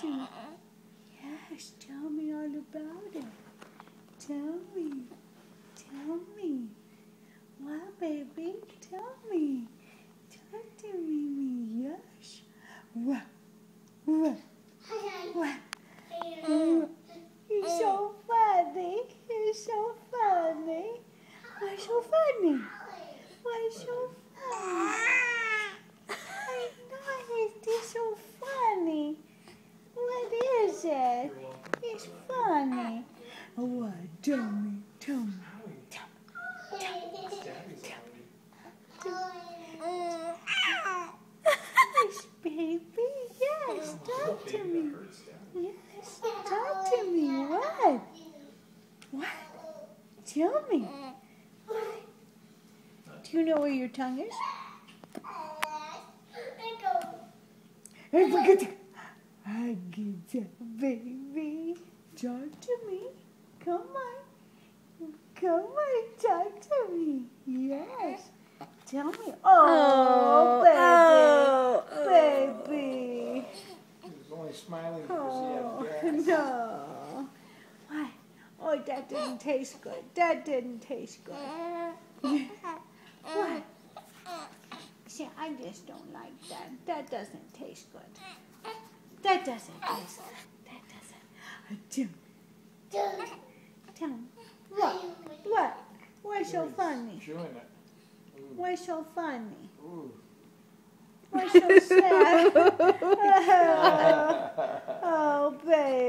to me. Yes, tell me all about it. Tell me. Tell me. What, baby? Tell me. Talk to me. Yes. What? What? What? You're so funny. You're so funny. What's so funny? What's so funny? I know it's so funny. What is it? It's funny. What? Tell me. Tell me. Yes, baby. Yes, talk to me. Yes, talk to me. What? What? Tell me. Do you know where your tongue is? I forget it. I get that, baby. Talk to me. Come on. Come on, talk to me. Yes. Tell me. Oh, baby. Baby. He was only smiling because he had gas. No. What? Oh, that didn't taste good. That didn't taste good. What? See, I just don't like that. That doesn't taste good. That doesn't taste good. That doesn't. Tell me. What? What? What's so funny? Chewing it. Ooh. What's so funny? Ooh. What's so sad? Oh, baby.